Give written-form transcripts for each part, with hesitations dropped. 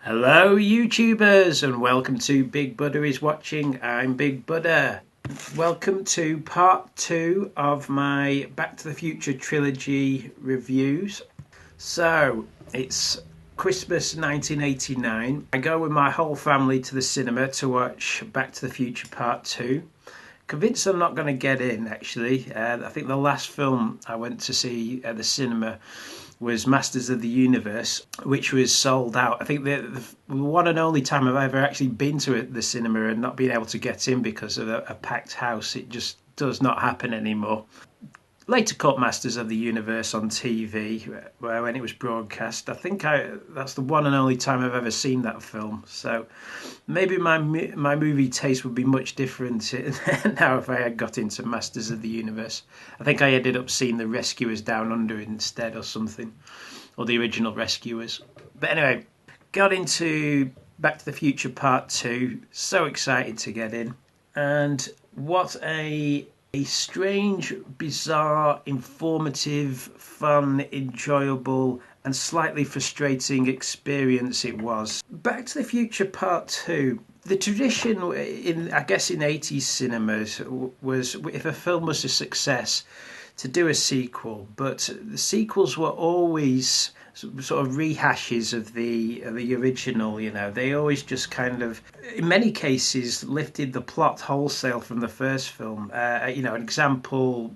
Hello YouTubers and welcome to Big Buddha is Watching. I'm Big Buddha. Welcome to part 2 of my Back to the Future trilogy reviews. So it's Christmas 1989. I go with my whole family to the cinema to watch Back to the Future Part 2. Convinced I'm not going to get in actually. I think the last film I went to see at the cinema was Masters of the Universe, which was sold out. I think the one and only time I've ever actually been to the cinema and not been able to get in because of a packed house. It just does not happen anymore. Later caught Masters of the Universe on TV when it was broadcast. I think that's the one and only time I've ever seen that film. So maybe my movie taste would be much different now if I had got into Masters of the Universe. I think I ended up seeing The Rescuers Down Under instead or something, or the original Rescuers. But anyway, got into Back to the Future Part 2. So excited to get in. And what a strange, bizarre, informative, fun, enjoyable and slightly frustrating experience it was. Back to the Future Part 2. The tradition in 80s cinemas was, if a film was a success, to do a sequel, but the sequels were always sort of rehashes of the original. You know, they always just kind of, in many cases, lifted the plot wholesale from the first film. An example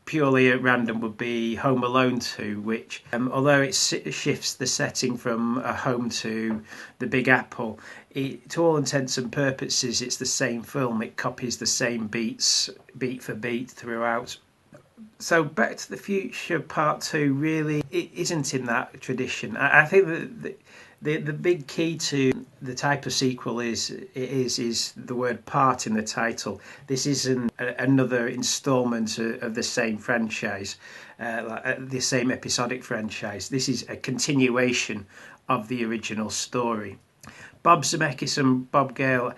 purely at random would be Home Alone 2, which, although it shifts the setting from a home to the Big Apple, to all intents and purposes, it's the same film. It copies the same beats, beat for beat, throughout. So Back to the Future Part 2 really it isn't in that tradition. I think that the big key to the type of sequel is the word part in the title. This isn't another instalment of the same franchise, the same episodic franchise. This is a continuation of the original story. Bob Zemeckis and Bob Gale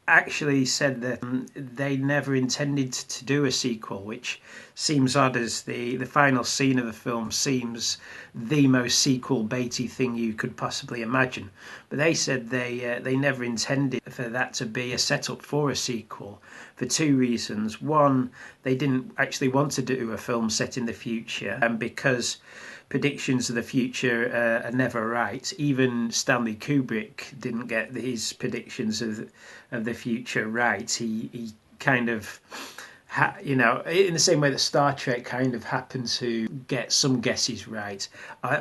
actually said that they never intended to do a sequel, which seems odd, as the final scene of the film seems the most sequel baity thing you could possibly imagine. But they said they never intended for that to be a setup for a sequel for two reasons. One, they didn't actually want to do a film set in the future, and because predictions of the future are never right. Even Stanley Kubrick didn't get his predictions of the future right. He kind of, in the same way that Star Trek kind of happened to get some guesses right.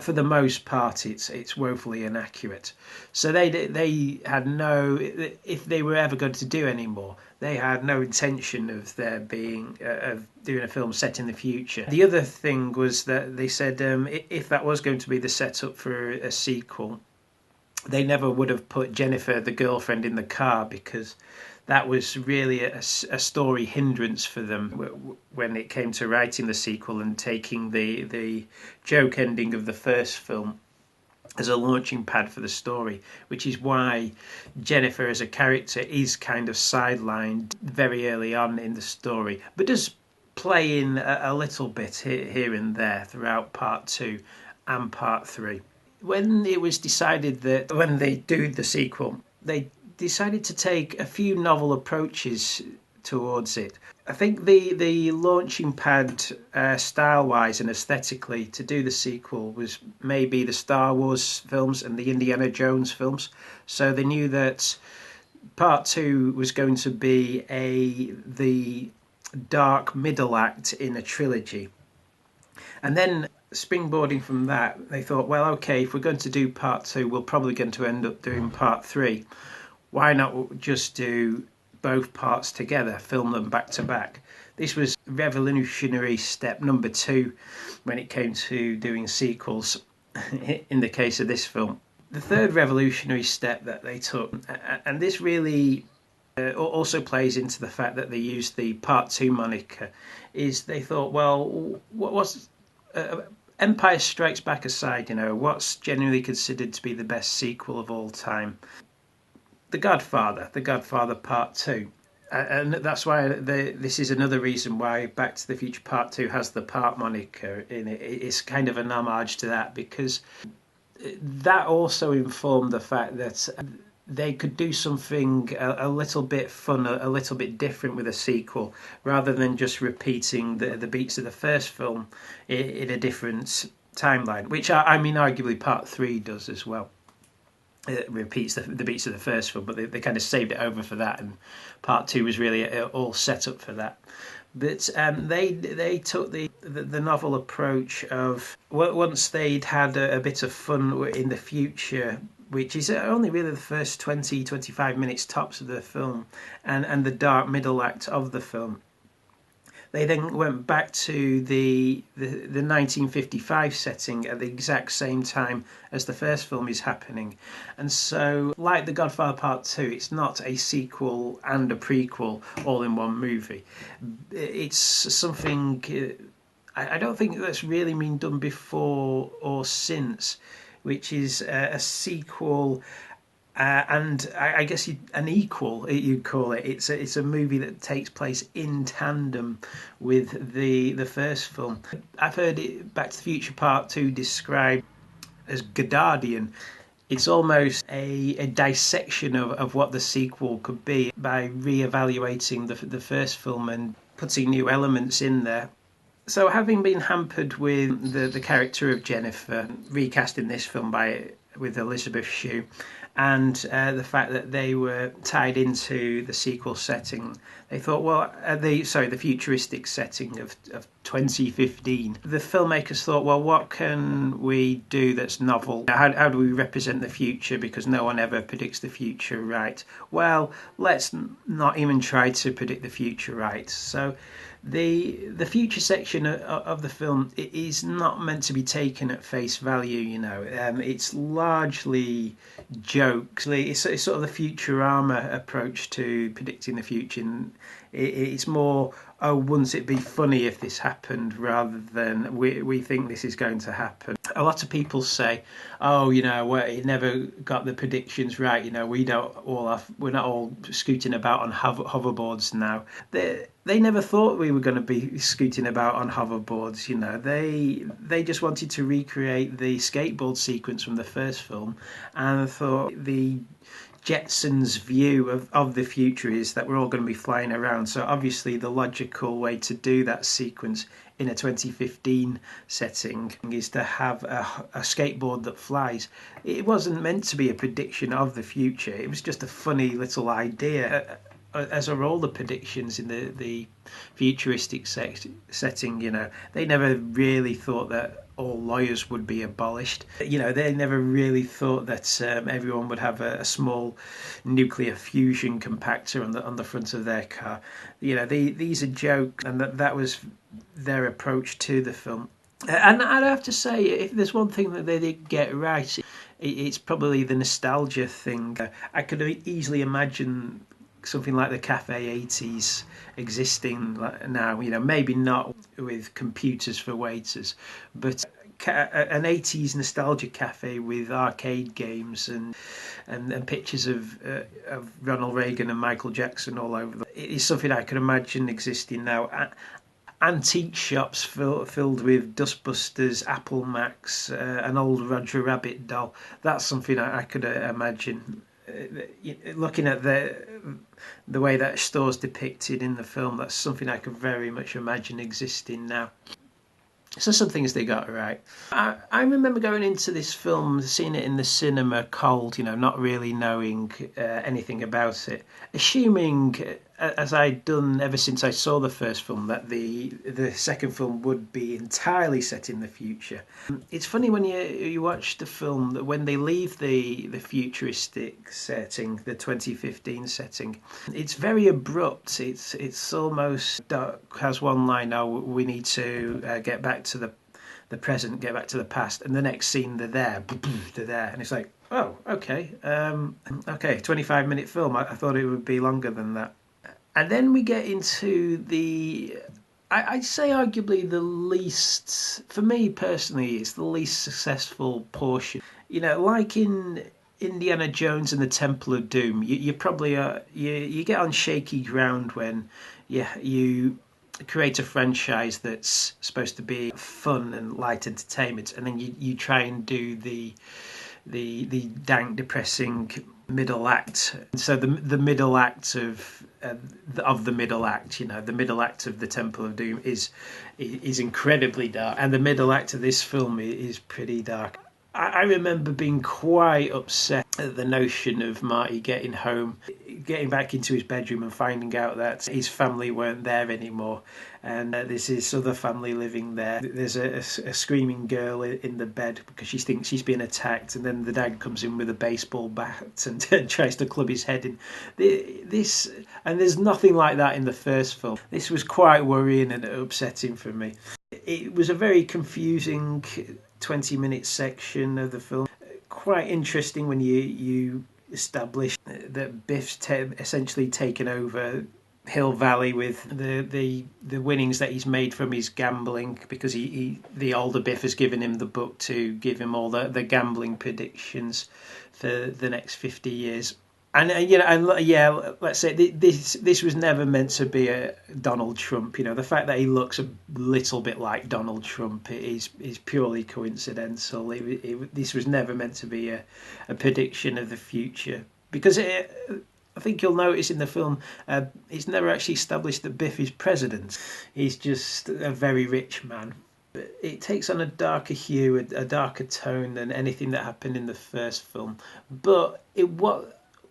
For the most part, it's woefully inaccurate. So they had no, if they were ever going to do any more, they had no intention of there being of doing a film set in the future. The other thing was that they said if that was going to be the setup for a sequel, they never would have put Jennifer, the girlfriend, in the car, because that was really a story hindrance for them when it came to writing the sequel and taking the joke ending of the first film as a launching pad for the story, which is why Jennifer as a character is kind of sidelined very early on in the story, but does play in a little bit here and there throughout part 2 and part 3. When it was decided that when they do the sequel, they decided to take a few novel approaches towards it. I think the launching pad, style-wise and aesthetically, to do the sequel was maybe the Star Wars films and the Indiana Jones films. So they knew that part 2 was going to be the dark middle act in a trilogy. And then springboarding from that, they thought, well, okay, if we're going to do part 2, we're probably going to end up doing part 3. Why not just do both parts together, film them back to back? This was revolutionary step number 2 when it came to doing sequels in the case of this film. The third revolutionary step that they took, and this really also plays into the fact that they used the part 2 moniker, is they thought, well, what's Empire Strikes Back aside, what's generally considered to be the best sequel of all time? The Godfather Part 2. And that's why this is another reason why Back to the Future Part 2 has the part moniker in it. It's kind of an homage to that, because that also informed the fact that they could do something a little bit fun, a little bit different with a sequel, rather than just repeating the beats of the first film in a different timeline, which I mean, arguably Part 3 does as well. It repeats the beats of the first film, but they kind of saved it over for that, and Part 2 was really all set up for that. But they took the novel approach of, once they'd had a bit of fun in the future, which is only really the first 20-25 minutes tops of the film, and the dark middle act of the film. They then went back to the 1955 setting at the exact same time as the first film is happening. And so, like The Godfather Part 2, it's not a sequel and a prequel all in one movie. It's something I don't think that's really been done before or since, which is a sequel and I guess an equal, you'd call it. It's a movie that takes place in tandem with the first film. I've heard Back to the Future Part 2 described as Godardian. It's almost a dissection of what the sequel could be by re-evaluating the first film and putting new elements in there. So, having been hampered with the character of Jennifer, recasting this film with Elizabeth Shue, and the fact that they were tied into the sequel setting, they thought, well, the futuristic setting of 2015. The filmmakers thought, well, what can we do that's novel? How do we represent the future? Because no one ever predicts the future right. Well, let's not even try to predict the future right. So the future section of the film, it is not meant to be taken at face value. It's largely jokes. It's sort of the Futurama approach to predicting the future. It's more, oh, wouldn't it be funny if this happened, rather than we think this is going to happen. A lot of people say, oh, it never got the predictions right. We're not all scooting about on hoverboards now. They never thought we were going to be scooting about on hoverboards. They just wanted to recreate the skateboard sequence from the first film, and thought the Jetsons' view of the future is that we're all going to be flying around. So obviously the logical way to do that sequence in a 2015 setting is to have a skateboard that flies. It wasn't meant to be a prediction of the future. It was just a funny little idea. As are all the predictions in the futuristic setting, they never really thought that all lawyers would be abolished. They never really thought that everyone would have a small nuclear fusion compactor on the front of their car. These are jokes, and that was their approach to the film. And I'd have to say, if there's one thing that they did get right, it's probably the nostalgia thing. I could easily imagine something like the Cafe 80s existing now, maybe not with computers for waiters, but an 80s nostalgia cafe with arcade games and pictures of Ronald Reagan and Michael Jackson all over. It is something I can imagine existing now. Antique shops filled with Dustbusters, Apple Macs, an old Roger Rabbit doll. That's something I could imagine. Looking at the way that store's depicted in the film, that's something I could very much imagine existing now. So some things they got right. I remember going into this film, seeing it in the cinema cold, not really knowing anything about it, assuming, as I'd done ever since I saw the first film, that the second film would be entirely set in the future. It's funny when you watch the film that when they leave the futuristic setting, the 2015 setting, it's very abrupt. It's almost has one line, "Oh, we need to get back to the present, get back to the past," and the next scene they're there, and it's like, oh, okay, 25-minute film. I thought it would be longer than that. And then we get into I'd say arguably the least, for me personally, it's the least successful portion. Like in Indiana Jones and the Temple of Doom, you probably you get on shaky ground when you create a franchise that's supposed to be fun and light entertainment, and then you try and do the dank, depressing middle act. So the middle act of the middle act, the middle act of the Temple of Doom is incredibly dark, and the middle act of this film is pretty dark. I remember being quite upset at the notion of Marty getting home, getting back into his bedroom and finding out that his family weren't there anymore, and there's this other family living there. There's a screaming girl in the bed because she thinks she's been attacked, and then the dad comes in with a baseball bat and tries to club his head in. And there's nothing like that in the first film. This was quite worrying and upsetting for me. It was a very confusing 20-minute section of the film. Quite interesting when you establish that Biff's essentially taken over Hill Valley with the winnings that he's made from his gambling, because the older Biff has given him the book to give him all the gambling predictions for the next 50 years. And let's say this was never meant to be a Donald Trump. The fact that he looks a little bit like Donald Trump is purely coincidental. This was never meant to be a prediction of the future, because I think you'll notice in the film it's never actually established that Biff is president. He's just a very rich man. It takes on a darker hue, a darker tone than anything that happened in the first film, but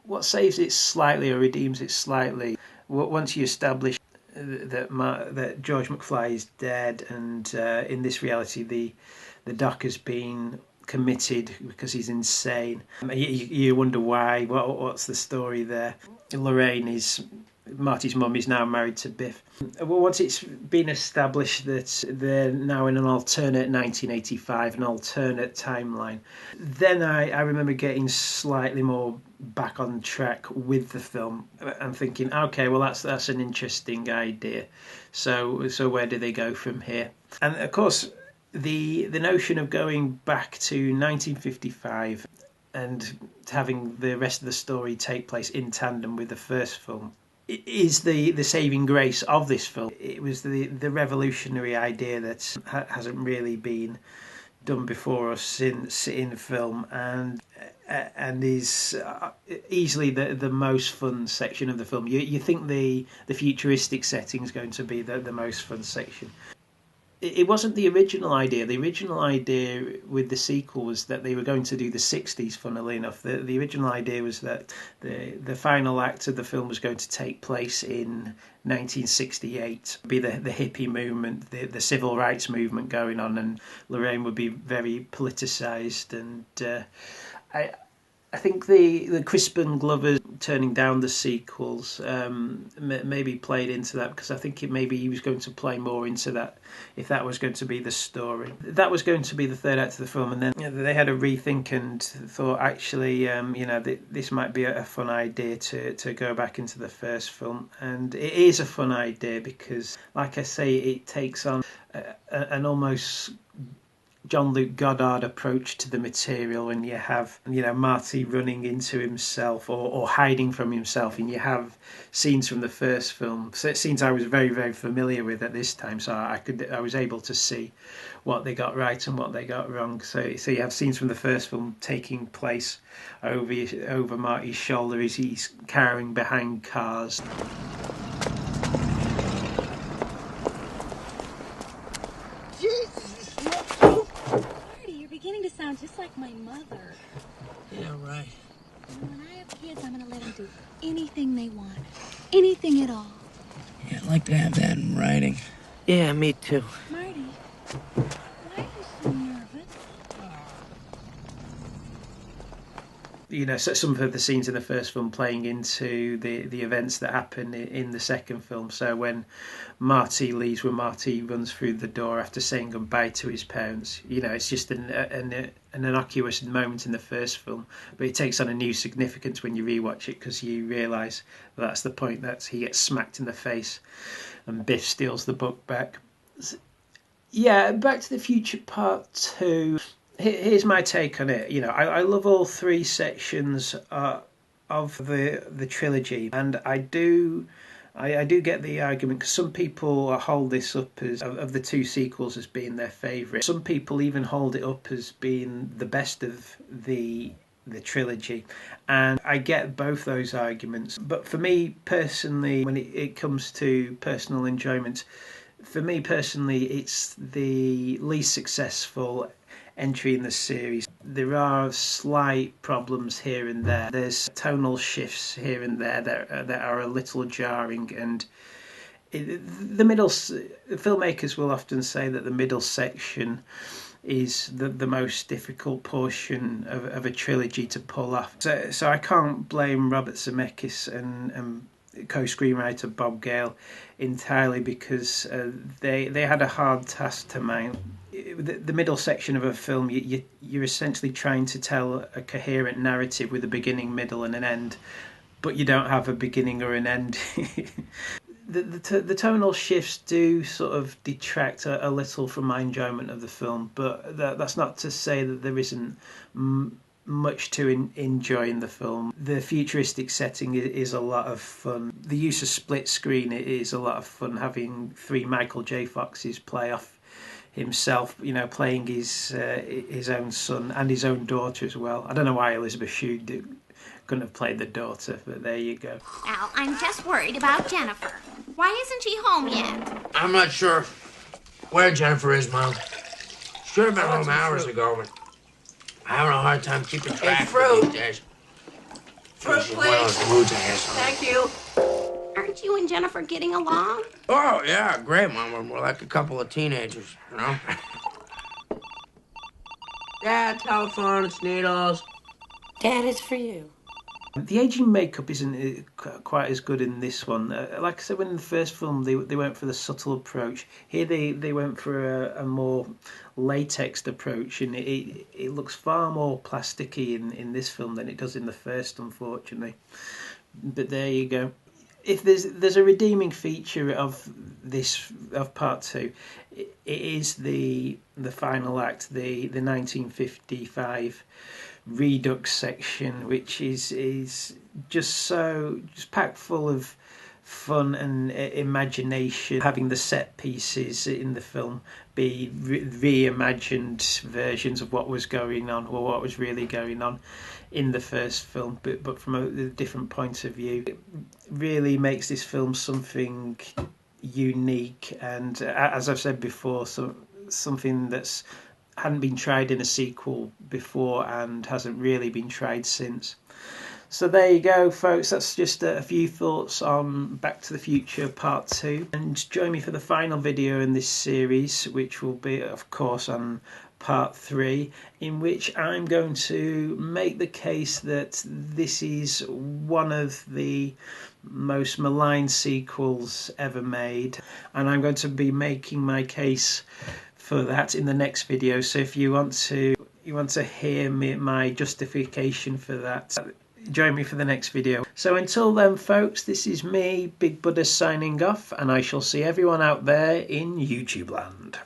what saves it slightly or redeems it slightly, once you establish that George McFly is dead, and in this reality the Doc has been committed because he's insane. You wonder why. What's the story there? Lorraine, Marty's mum, is now married to Biff. Well, once it's been established that they're now in an alternate 1985, an alternate timeline, then I remember getting slightly more back on track with the film and thinking, okay, well that's an interesting idea. So where do they go from here? And of course, the notion of going back to 1955 and having the rest of the story take place in tandem with the first film is the saving grace of this film. It was the revolutionary idea that hasn't really been done before us since in film, and is easily the most fun section of the film. You think the futuristic setting is going to be the most fun section. It wasn't the original idea. The original idea with the sequel was that they were going to do the 60s, funnily enough. The original idea was that the final act of the film was going to take place in 1968, be the hippie movement, the civil rights movement going on, and Lorraine would be very politicised. And I think the Crispin Glover turning down the sequels maybe played into that, because I think maybe he was going to play more into that if that was going to be the story. That was going to be the third act of the film, and then they had a rethink and thought, actually, this might be a fun idea to go back into the first film. And it is a fun idea because, like I say, it takes on an almost Jean-Luc Godard approach to the material, when you have Marty running into himself or hiding from himself, and you have scenes from the first film, scenes I was very, very familiar with at this time, so I was able to see what they got right and what they got wrong. So you have scenes from the first film taking place over Marty's shoulder as he's cowering behind cars. To sound just like my mother. Yeah, right. When I have kids, I'm gonna let them do anything they want. Anything at all. Yeah, I'd like to have that in writing. Yeah, me too. Marty, why are you so nervous? So some of the scenes in the first film playing into the events that happen in the second film. So when Marty leaves, when Marty runs through the door after saying goodbye to his parents, it's just an innocuous moment in the first film, but it takes on a new significance when you rewatch it, because you realise that's the point that he gets smacked in the face and Biff steals the book back. Yeah, Back to the Future Part 2. Here's my take on it. I love all three sections of the trilogy, and I do I do get the argument, because some people hold this up as, of the two sequels, as being their favourite. Some people even hold it up as being the best of the trilogy, and I get both those arguments. But for me personally, when it comes to personal enjoyment, for me personally, it's the least successful entry in the series. There are slight problems here and there. There's tonal shifts here and there that are a little jarring, and the filmmakers will often say that the middle section is the most difficult portion of a trilogy to pull off. So I can't blame Robert Zemeckis and co-screenwriter Bob Gale entirely, because they had a hard task to mount. The middle section of a film, you're essentially trying to tell a coherent narrative with a beginning, middle and an end, but you don't have a beginning or an end. The tonal shifts do sort of detract a little from my enjoyment of the film, but that's not to say that there isn't much to enjoy in the film. The futuristic setting is a lot of fun. The use of split screen is a lot of fun, having 3 Michael J. Foxes play off himself, playing his own son and his own daughter as well. I don't know why Elizabeth Shue couldn't have played the daughter, but there you go. Al, I'm just worried about Jennifer. Why isn't she home yet? I'm not sure where Jennifer is, Mom. Should have been home hours ago, but I'm having a hard time keeping track fruit. these days. Fruit, She's in one of please. those moods I have sometimes. Thank you. Aren't you and Jennifer getting along? Oh, yeah, great, Mom. We're like a couple of teenagers, Dad, telephone, it's Needles. Dad, it's for you. The aging makeup isn't quite as good in this one. Like I said, when in the first film they went for the subtle approach. Here they went for a more latexed approach, and it looks far more plasticky in this film than it does in the first, unfortunately. But there you go. If there's a redeeming feature of part 2, it is the final act, the 1955 Redux section, which is just packed full of fun and imagination, having the set pieces in the film be reimagined versions of what was going on, or what was really going on in the first film, but from a different point of view. It really makes this film something unique, and as I've said before, something that's hadn't been tried in a sequel before and hasn't really been tried since. So there you go, folks. That's just a few thoughts on Back to the Future Part 2. And join me for the final video in this series, which will be, of course, on Part 3, in which I'm going to make the case that this is one of the most maligned sequels ever made. And I'm going to be making my case for that in the next video. So if you want to hear my justification for that, join me for the next video. So until then, folks, this is me, Big Buddha, signing off, and I shall see everyone out there in YouTube land.